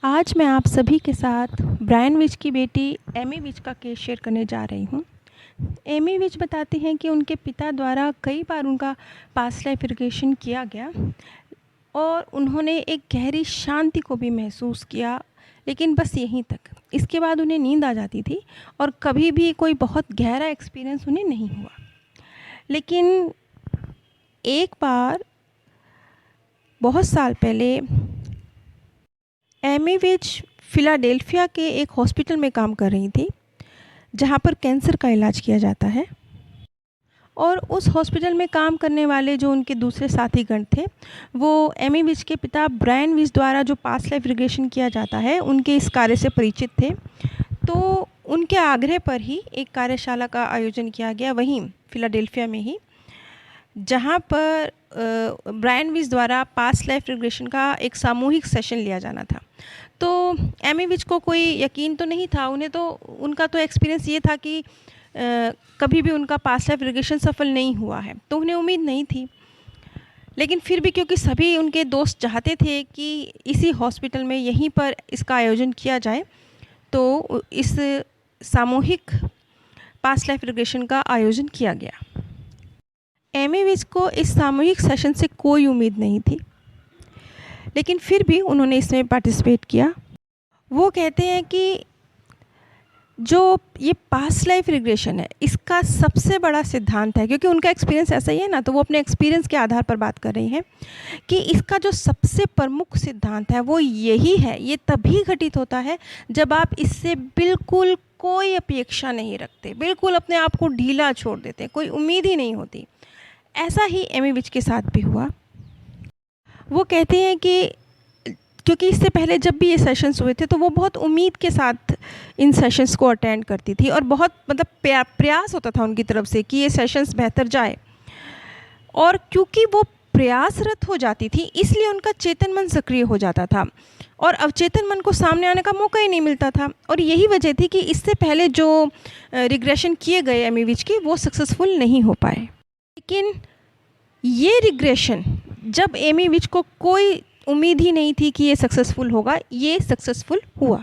आज मैं आप सभी के साथ ब्रायन विच की बेटी एमी विच का केस शेयर करने जा रही हूँ। एमी विच बताती हैं कि उनके पिता द्वारा कई बार उनका पास्ट लाइफ रिग्रेशन किया गया और उन्होंने एक गहरी शांति को भी महसूस किया, लेकिन बस यहीं तक। इसके बाद उन्हें नींद आ जाती थी और कभी भी कोई बहुत गहरा एक्सपीरियंस उन्हें नहीं हुआ। लेकिन एक बार बहुत साल पहले एमी विच फिलाडेल्फिया के एक हॉस्पिटल में काम कर रही थी, जहाँ पर कैंसर का इलाज किया जाता है। और उस हॉस्पिटल में काम करने वाले जो उनके दूसरे साथीगण थे, वो एमी विच के पिता ब्रायन विच द्वारा जो पास्ट लाइफ रिग्रेशन किया जाता है, उनके इस कार्य से परिचित थे। तो उनके आग्रह पर ही एक कार्यशाला का आयोजन किया गया, वहीं फिलाडेल्फिया में ही, जहाँ पर ब्रायन विच द्वारा पास्ट लाइफ रिग्रेशन का एक सामूहिक सेशन लिया जाना था। तो एमी विच को कोई यकीन तो नहीं था, उन्हें तो उनका तो एक्सपीरियंस ये था कि कभी भी उनका पास्ट लाइफ रिग्रेशन सफल नहीं हुआ है, तो उन्हें उम्मीद नहीं थी। लेकिन फिर भी क्योंकि सभी उनके दोस्त चाहते थे कि इसी हॉस्पिटल में यहीं पर इसका आयोजन किया जाए, तो इस सामूहिक पास्ट लाइफ रिग्रेशन का आयोजन किया गया। एमी विच को इस सामूहिक सेशन से कोई उम्मीद नहीं थी, लेकिन फिर भी उन्होंने इसमें पार्टिसिपेट किया। वो कहते हैं कि जो ये पास्ट लाइफ रिग्रेशन है, इसका सबसे बड़ा सिद्धांत है, क्योंकि उनका एक्सपीरियंस ऐसा ही है ना, तो वो अपने एक्सपीरियंस के आधार पर बात कर रही हैं कि इसका जो सबसे प्रमुख सिद्धांत है वो यही है, ये तभी घटित होता है जब आप इससे बिल्कुल कोई अपेक्षा नहीं रखते, बिल्कुल अपने आप को ढीला छोड़ देते, कोई उम्मीद ही नहीं होती। ऐसा ही एमी विच के साथ भी हुआ। वो कहते हैं कि क्योंकि इससे पहले जब भी ये सेशंस हुए थे, तो वो बहुत उम्मीद के साथ इन सेशंस को अटेंड करती थी और बहुत प्रयास होता था उनकी तरफ से कि ये सेशंस बेहतर जाए। और क्योंकि वो प्रयासरत हो जाती थी, इसलिए उनका चेतन मन सक्रिय हो जाता था और अवचेतन मन को सामने आने का मौका ही नहीं मिलता था। और यही वजह थी कि इससे पहले जो रिग्रेशन किए गए एमी विच के, वो सक्सेसफुल नहीं हो पाए। लेकिन ये रिग्रेशन, जब एमी विच को कोई उम्मीद ही नहीं थी कि ये सक्सेसफुल होगा, ये सक्सेसफुल हुआ।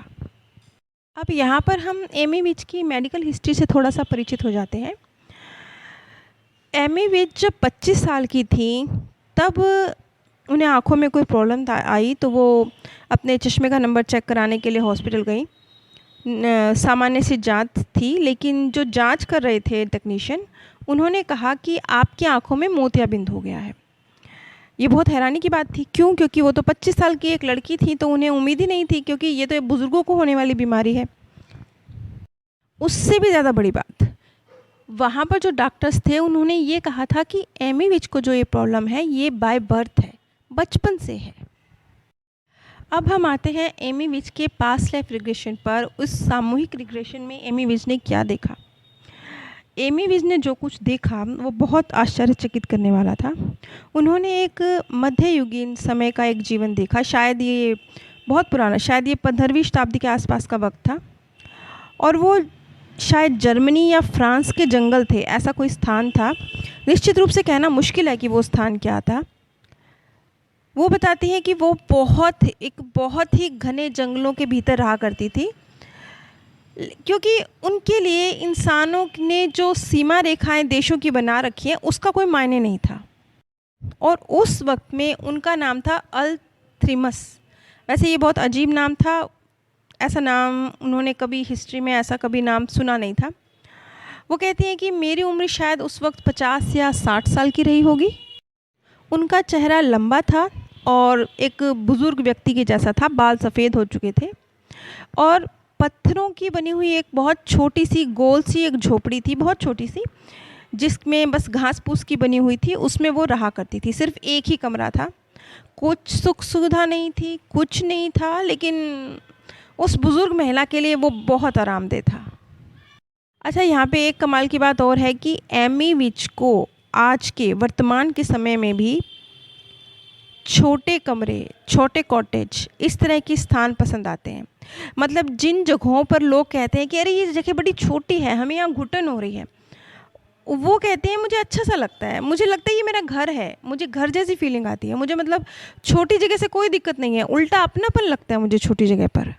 अब यहाँ पर हम एमी विच की मेडिकल हिस्ट्री से थोड़ा सा परिचित हो जाते हैं। एमी विच जब 25 साल की थी, तब उन्हें आँखों में कोई प्रॉब्लम आई, तो वो अपने चश्मे का नंबर चेक कराने के लिए हॉस्पिटल गई। सामान्य सी जांच थी, लेकिन जो जांच कर रहे थे टेक्नीशियन, उन्होंने कहा कि आपकी आँखों में मोतियाबिंद हो गया है। ये बहुत हैरानी की बात थी। क्यों? क्योंकि वो तो 25 साल की एक लड़की थी, तो उन्हें उम्मीद ही नहीं थी, क्योंकि ये तो बुज़ुर्गों को होने वाली बीमारी है। उससे भी ज़्यादा बड़ी बात, वहाँ पर जो डॉक्टर्स थे, उन्होंने ये कहा था कि एमी विच को जो ये प्रॉब्लम है, ये बाय बर्थ है, बचपन से है। अब हम आते हैं एमी विच के पास्ट लाइफ रिग्रेशन पर। उस सामूहिक रिग्रेशन में एमी विच ने क्या देखा? एमी विच ने जो कुछ देखा वो बहुत आश्चर्यचकित करने वाला था। उन्होंने एक मध्ययुगीन समय का एक जीवन देखा। शायद ये बहुत पुराना, शायद ये 15वीं शताब्दी के आसपास का वक्त था, और वो शायद जर्मनी या फ्रांस के जंगल थे, ऐसा कोई स्थान था। निश्चित रूप से कहना मुश्किल है कि वो स्थान क्या था। वो बताती हैं कि वो बहुत ही घने जंगलों के भीतर रहा करती थी, क्योंकि उनके लिए इंसानों ने जो सीमा रेखाएं देशों की बना रखी हैं, उसका कोई मायने नहीं था। और उस वक्त में उनका नाम था अल-थ्रिमस। वैसे ये बहुत अजीब नाम था, ऐसा नाम उन्होंने कभी हिस्ट्री में ऐसा कभी नाम सुना नहीं था। वो कहती हैं कि मेरी उम्र शायद उस वक्त 50 या 60 साल की रही होगी। उनका चेहरा लंबा था और एक बुज़ुर्ग व्यक्ति के जैसा था, बाल सफ़ेद हो चुके थे, और पत्थरों की बनी हुई एक बहुत छोटी सी गोल सी एक झोपड़ी थी, बहुत छोटी सी, जिसमें बस घास फूस की बनी हुई थी, उसमें वो रहा करती थी। सिर्फ एक ही कमरा था, कुछ सुख सुविधा नहीं थी, कुछ नहीं था, लेकिन उस बुज़ुर्ग महिला के लिए वो बहुत आरामदेह था। अच्छा, यहाँ पे एक कमाल की बात और है कि एमी विच को आज के वर्तमान के समय में भी छोटे कमरे, छोटे कॉटेज, इस तरह के स्थान पसंद आते हैं। मतलब जिन जगहों पर लोग कहते हैं कि अरे ये जगह बड़ी छोटी है, हमें यहाँ घुटन हो रही है, वो कहते हैं मुझे अच्छा सा लगता है, मुझे लगता है ये मेरा घर है, मुझे घर जैसी फीलिंग आती है, मुझे मतलब छोटी जगह से कोई दिक्कत नहीं है, उल्टा अपनापन लगता है मुझे छोटी जगह पर।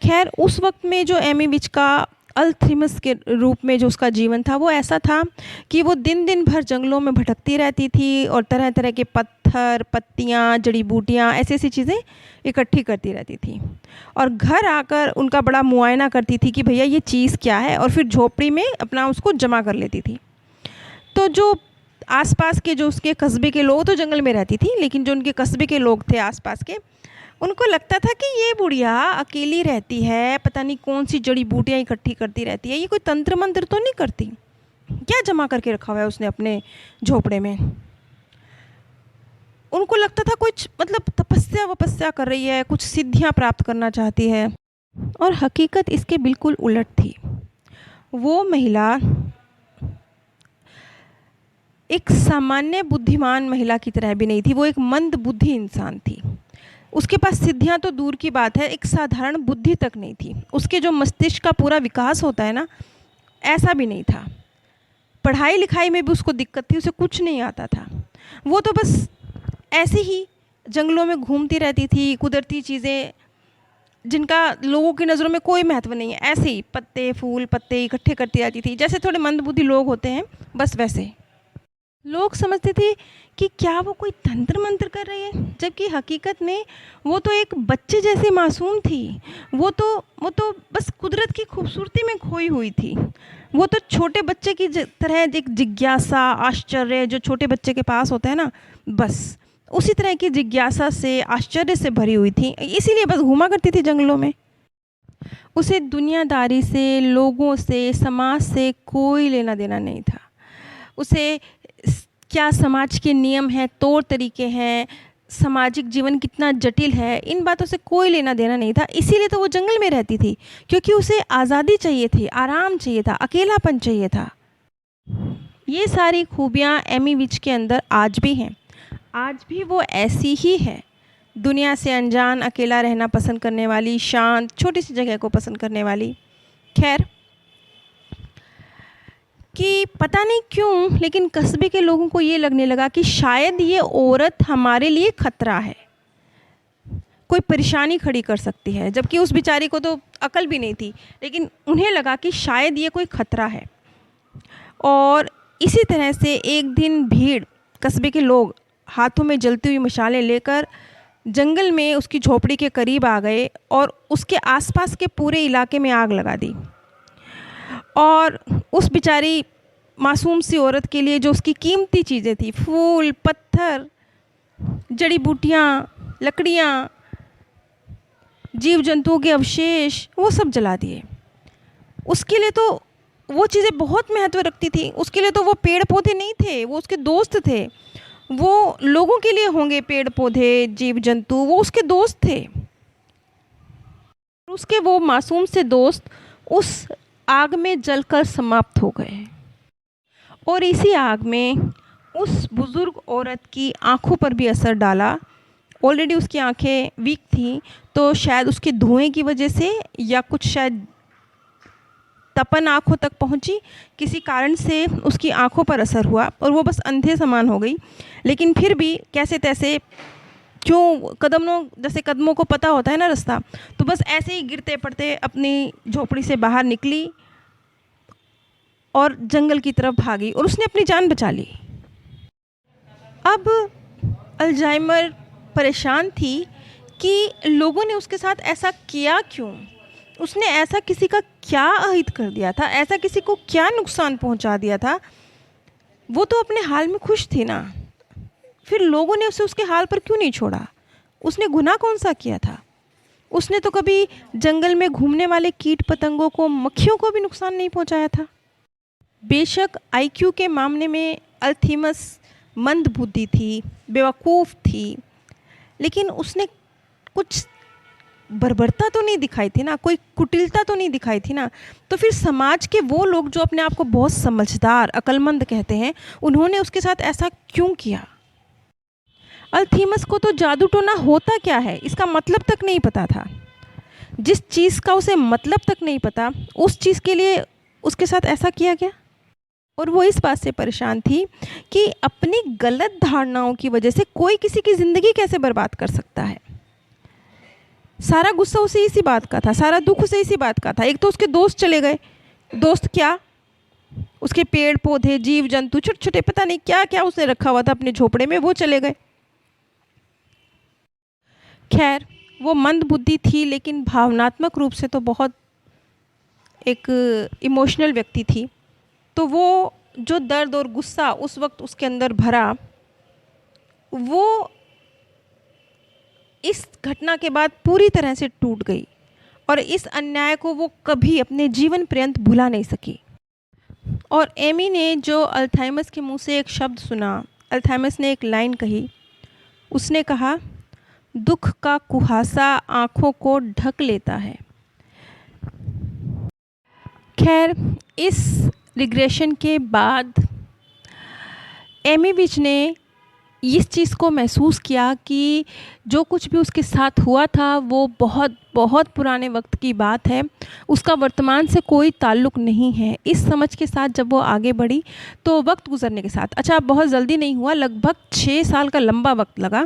खैर उस वक्त में जो एमी विच का अल्थीमस के रूप में जो उसका जीवन था वो ऐसा था कि वो दिन दिन भर जंगलों में भटकती रहती थी और तरह तरह के पत्थर, पत्तियाँ, जड़ी बूटियाँ, ऐसी ऐसी चीज़ें इकट्ठी करती रहती थी और घर आकर उनका बड़ा मुआयना करती थी कि भैया ये चीज़ क्या है, और फिर झोपड़ी में अपना उसको जमा कर लेती थी। तो जो आसपास के जो उसके कस्बे के लोग, तो जंगल में रहती थी, लेकिन जो उनके कस्बे के लोग थे आसपास के, उनको लगता था कि ये बुढ़िया अकेली रहती है, पता नहीं कौन सी जड़ी बूटियाँ इकट्ठी करती रहती है, ये कोई तंत्र मंत्र तो नहीं करती, क्या जमा करके रखा हुआ है उसने अपने झोपड़े में। उनको लगता था कुछ मतलब तपस्या वपस्या कर रही है, कुछ सिद्धियाँ प्राप्त करना चाहती है, और हकीकत इसके बिल्कुल उलट थी। वो महिला एक सामान्य बुद्धिमान महिला की तरह भी नहीं थी, वो एक मंद बुद्धि इंसान थी। उसके पास सिद्धियाँ तो दूर की बात है, एक साधारण बुद्धि तक नहीं थी। उसके जो मस्तिष्क का पूरा विकास होता है ना, ऐसा भी नहीं था। पढ़ाई लिखाई में भी उसको दिक्कत थी, उसे कुछ नहीं आता था। वो तो बस ऐसे ही जंगलों में घूमती रहती थी, कुदरती चीज़ें जिनका लोगों की नज़रों में कोई महत्व नहीं है, ऐसे ही पत्ते फूल पत्ते इकट्ठे करती रहती थी, जैसे थोड़े मंदबुद्धि लोग होते हैं बस वैसे। लोग समझते थे कि क्या वो कोई तंत्र मंत्र कर रही है, जबकि हकीकत में वो तो एक बच्चे जैसी मासूम थी। वो तो बस कुदरत की खूबसूरती में खोई हुई थी। वो तो छोटे बच्चे की तरह एक जिज्ञासा, आश्चर्य जो छोटे बच्चे के पास होता है ना, बस उसी तरह की जिज्ञासा से, आश्चर्य से भरी हुई थी, इसीलिए बस घूमा करती थी जंगलों में। उसे दुनियादारी से, लोगों से, समाज से कोई लेना देना नहीं था। उसे क्या समाज के नियम हैं, तौर तरीके हैं, सामाजिक जीवन कितना जटिल है, इन बातों से कोई लेना देना नहीं था। इसीलिए तो वो जंगल में रहती थी, क्योंकि उसे आज़ादी चाहिए थी, आराम चाहिए था, अकेलापन चाहिए था। ये सारी खूबियाँ एमी विच के अंदर आज भी हैं। आज भी वो ऐसी ही है, दुनिया से अनजान, अकेला रहना पसंद करने वाली, शांत, छोटी सी जगह को पसंद करने वाली। खैर कि पता नहीं क्यों, लेकिन कस्बे के लोगों को ये लगने लगा कि शायद ये औरत हमारे लिए खतरा है, कोई परेशानी खड़ी कर सकती है, जबकि उस बेचारी को तो अकल भी नहीं थी, लेकिन उन्हें लगा कि शायद ये कोई खतरा है। और इसी तरह से एक दिन भीड़, कस्बे के लोग हाथों में जलती हुई मशालें लेकर जंगल में उसकी झोपड़ी के करीब आ गए और उसके आसपास के पूरे इलाके में आग लगा दी। और उस बेचारी मासूम सी औरत के लिए जो उसकी कीमती चीज़ें थी, फूल, पत्थर, जड़ी बूटियाँ, लकड़ियाँ, जीव जंतुओं के अवशेष, वो सब जला दिए। उसके लिए तो वो चीज़ें बहुत महत्व रखती थी, उसके लिए तो वो पेड़ पौधे नहीं थे, वो उसके दोस्त थे। वो लोगों के लिए होंगे पेड़ पौधे, जीव जंतु, वो उसके दोस्त थे। उसके वो मासूम से दोस्त उस आग में जलकर समाप्त हो गए। और इसी आग में उस बुज़ुर्ग औरत की आंखों पर भी असर डाला। ऑलरेडी उसकी आंखें वीक थी, तो शायद उसके धुएं की वजह से या कुछ शायद तपन आंखों तक पहुंची, किसी कारण से उसकी आंखों पर असर हुआ और वो बस अंधे समान हो गई। लेकिन फिर भी कैसे तैसे, क्यों जैसे कदमों को पता होता है ना रास्ता, तो बस ऐसे ही गिरते पड़ते अपनी झोपड़ी से बाहर निकली और जंगल की तरफ भागी और उसने अपनी जान बचा ली। अब अल्जाइमर परेशान थी कि लोगों ने उसके साथ ऐसा किया क्यों, उसने ऐसा किसी का क्या अहित कर दिया था, ऐसा किसी को क्या नुकसान पहुंचा दिया था। वो तो अपने हाल में खुश थी ना, फिर लोगों ने उसे उसके हाल पर क्यों नहीं छोड़ा? उसने गुनाह कौन सा किया था? उसने तो कभी जंगल में घूमने वाले कीट पतंगों को, मक्खियों को भी नुकसान नहीं पहुंचाया था। बेशक आईक्यू के मामले में अल्थीमस मंद बुद्धि थी, बेवकूफ़ थी, लेकिन उसने कुछ बर्बरता तो नहीं दिखाई थी ना, कोई कुटिलता तो नहीं दिखाई थी ना। तो फिर समाज के वो लोग जो अपने आप को बहुत समझदार, अक्लमंद कहते हैं, उन्होंने उसके साथ ऐसा क्यों किया? अल्थीमस को तो जादू टोना होता क्या है इसका मतलब तक नहीं पता था। जिस चीज़ का उसे मतलब तक नहीं पता, उस चीज़ के लिए उसके साथ ऐसा किया गया। और वो इस बात से परेशान थी कि अपनी गलत धारणाओं की वजह से कोई किसी की ज़िंदगी कैसे बर्बाद कर सकता है। सारा गुस्सा उसे इसी बात का था, सारा दुख उसे इसी बात का था। एक तो उसके दोस्त चले गए, दोस्त क्या, उसके पेड़ पौधे, जीव जंतु, छोटे छोटे पता नहीं क्या क्या उसने रखा हुआ था अपने झोपड़े में, वो चले गए। खैर, वो मंद बुद्धि थी, लेकिन भावनात्मक रूप से तो बहुत एक इमोशनल व्यक्ति थी। तो वो जो दर्द और गुस्सा उस वक्त उसके अंदर भरा, वो इस घटना के बाद पूरी तरह से टूट गई और इस अन्याय को वो कभी अपने जीवन पर्यंत भुला नहीं सकी। और एमी ने जो अल्जाइमर के मुंह से एक शब्द सुना, अल्जाइमर ने एक लाइन कही, उसने कहा, दुख का कुहासा आँखों को ढक लेता है। खैर, इस रिग्रेशन के बाद एमी विच ने इस चीज़ को महसूस किया कि जो कुछ भी उसके साथ हुआ था वो बहुत बहुत पुराने वक्त की बात है, उसका वर्तमान से कोई ताल्लुक़ नहीं है। इस समझ के साथ जब वो आगे बढ़ी तो वक्त गुजरने के साथ, अच्छा बहुत जल्दी नहीं हुआ, लगभग 6 साल का लंबा वक्त लगा।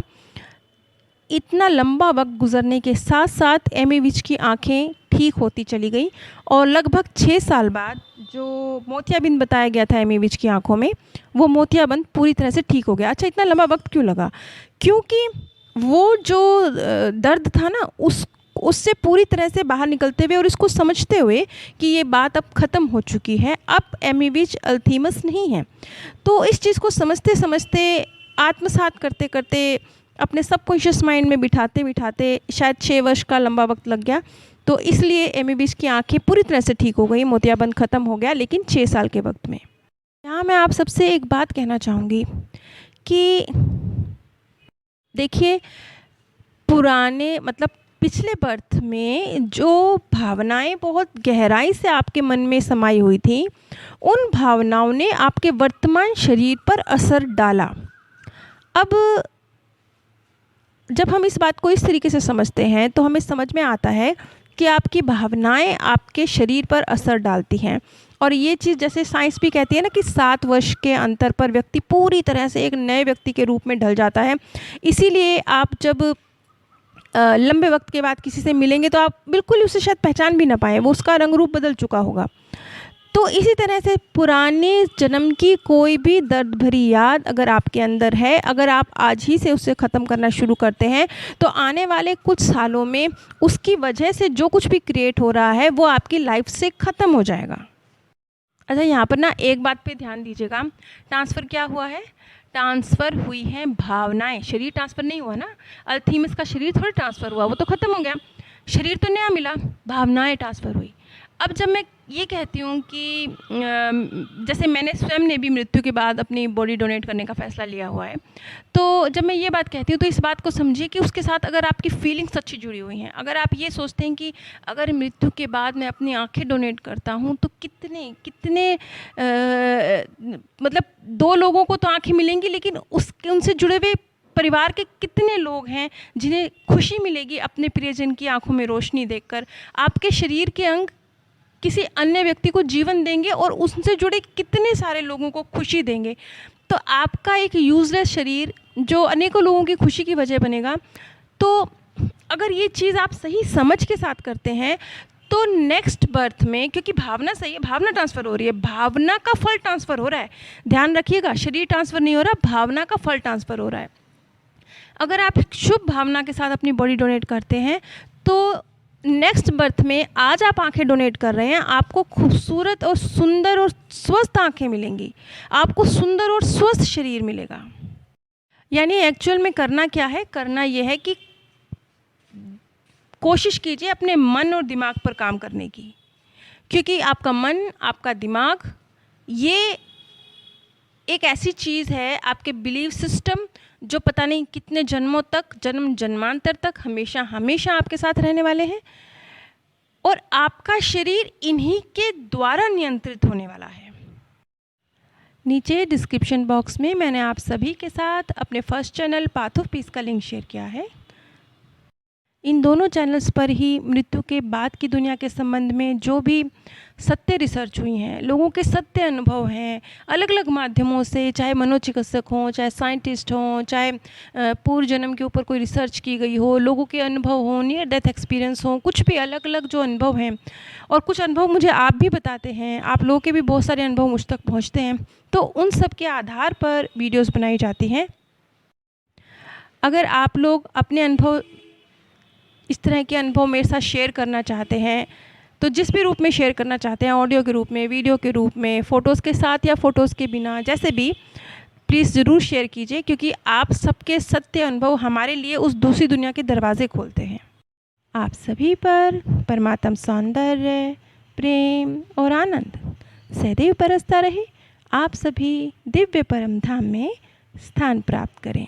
इतना लंबा वक्त गुजरने के साथ साथ एमी विच की आंखें ठीक होती चली गई और लगभग 6 साल बाद जो मोतियाबिंद बताया गया था एमी विच की आंखों में, वो मोतियाबिंद पूरी तरह से ठीक हो गया। अच्छा, इतना लंबा वक्त क्यों लगा? क्योंकि वो जो दर्द था ना, उससे पूरी तरह से बाहर निकलते हुए और इसको समझते हुए कि ये बात अब ख़त्म हो चुकी है, अब एमी विच अल्जाइमर नहीं है। तो इस चीज़ को समझते समझते, आत्मसात करते करते, अपने सबकॉन्शियस माइंड में बिठाते बिठाते शायद 6 वर्ष का लंबा वक्त लग गया। तो इसलिए एमी विच की आंखें पूरी तरह से ठीक हो गई, मोतियाबिंद ख़त्म हो गया, लेकिन 6 साल के वक्त में। यहाँ मैं आप सबसे एक बात कहना चाहूँगी कि देखिए, पुराने मतलब पिछले बर्थ में जो भावनाएं बहुत गहराई से आपके मन में समाई हुई थी, उन भावनाओं ने आपके वर्तमान शरीर पर असर डाला। अब जब हम इस बात को इस तरीके से समझते हैं तो हमें समझ में आता है कि आपकी भावनाएं आपके शरीर पर असर डालती हैं। और ये चीज़ जैसे साइंस भी कहती है ना कि 7 वर्ष के अंतर पर व्यक्ति पूरी तरह से एक नए व्यक्ति के रूप में ढल जाता है। इसीलिए आप जब लंबे वक्त के बाद किसी से मिलेंगे तो आप बिल्कुल उसे शायद पहचान भी ना पाएँ, वो उसका रंग रूप बदल चुका होगा। तो इसी तरह से पुराने जन्म की कोई भी दर्द भरी याद अगर आपके अंदर है, अगर आप आज ही से उसे ख़त्म करना शुरू करते हैं, तो आने वाले कुछ सालों में उसकी वजह से जो कुछ भी क्रिएट हो रहा है वो आपकी लाइफ से ख़त्म हो जाएगा। अच्छा, यहाँ पर ना एक बात पे ध्यान दीजिएगा, ट्रांसफ़र क्या हुआ है? ट्रांसफ़र हुई हैं भावनाएं, शरीर ट्रांसफ़र नहीं हुआ ना। अल्जाइमर का शरीर थोड़ी ट्रांसफ़र हुआ, वो तो ख़त्म हो गया, शरीर तो नया मिला, भावनाएं ट्रांसफ़र हुई। अब जब मैं ये कहती हूँ कि जैसे मैंने स्वयं ने भी मृत्यु के बाद अपनी बॉडी डोनेट करने का फ़ैसला लिया हुआ है, तो जब मैं ये बात कहती हूँ तो इस बात को समझिए कि उसके साथ अगर आपकी फीलिंग्स सच्ची जुड़ी हुई हैं, अगर आप ये सोचते हैं कि अगर मृत्यु के बाद मैं अपनी आँखें डोनेट करता हूँ तो कितने कितने मतलब 2 लोगों को तो आँखें मिलेंगी, लेकिन उनसे जुड़े हुए परिवार के कितने लोग हैं जिन्हें खुशी मिलेगी अपने प्रियजन की आंखों में रोशनी देखकर। आपके शरीर के अंग किसी अन्य व्यक्ति को जीवन देंगे और उनसे जुड़े कितने सारे लोगों को खुशी देंगे। तो आपका एक यूज़लेस शरीर जो अनेकों लोगों की खुशी की वजह बनेगा। तो अगर ये चीज़ आप सही समझ के साथ करते हैं तो नेक्स्ट बर्थ में, क्योंकि भावना सही है, भावना ट्रांसफ़र हो रही है, भावना का फल ट्रांसफ़र हो रहा है, ध्यान रखिएगा, शरीर ट्रांसफ़र नहीं हो रहा, भावना का फल ट्रांसफ़र हो रहा है। अगर आप शुभ भावना के साथ अपनी बॉडी डोनेट करते हैं तो नेक्स्ट बर्थ में, आज आप आंखें डोनेट कर रहे हैं, आपको खूबसूरत और सुंदर और स्वस्थ आंखें मिलेंगी, आपको सुंदर और स्वस्थ शरीर मिलेगा। यानी एक्चुअल में करना क्या है? करना यह है कि कोशिश कीजिए अपने मन और दिमाग पर काम करने की, क्योंकि आपका मन, आपका दिमाग, ये एक ऐसी चीज़ है, आपके बिलीफ सिस्टम, जो पता नहीं कितने जन्मों तक, जन्म जन्मांतर तक हमेशा हमेशा आपके साथ रहने वाले हैं। और आपका शरीर इन्हीं के द्वारा नियंत्रित होने वाला है। नीचे डिस्क्रिप्शन बॉक्स में मैंने आप सभी के साथ अपने first channel path of peace का लिंक शेयर किया है। इन दोनों चैनल्स पर ही मृत्यु के बाद की दुनिया के संबंध में जो भी सत्य रिसर्च हुई हैं, लोगों के सत्य अनुभव हैं, अलग अलग माध्यमों से, चाहे मनोचिकित्सक हों, चाहे साइंटिस्ट हों, चाहे पूर्व जन्म के ऊपर कोई रिसर्च की गई हो, लोगों के अनुभव हों, नियर डेथ एक्सपीरियंस हों, कुछ भी अलग अलग जो अनुभव हैं, और कुछ अनुभव मुझे आप भी बताते हैं, आप लोगों के भी बहुत सारे अनुभव मुझ तक पहुँचते हैं, तो उन सब के आधार पर वीडियोज़ बनाई जाती हैं। अगर आप लोग अपने अनुभव, इस तरह के अनुभव मेरे साथ शेयर करना चाहते हैं, तो जिस भी रूप में शेयर करना चाहते हैं, ऑडियो के रूप में, वीडियो के रूप में, फ़ोटोज़ के साथ या फ़ोटोज़ के बिना, जैसे भी, प्लीज़ ज़रूर शेयर कीजिए, क्योंकि आप सबके सत्य अनुभव हमारे लिए उस दूसरी दुनिया के दरवाज़े खोलते हैं। आप सभी पर परमात्म सौंदर्य, प्रेम और आनंद सदैव बरसता रहे। आप सभी दिव्य परम धाम में स्थान प्राप्त करें।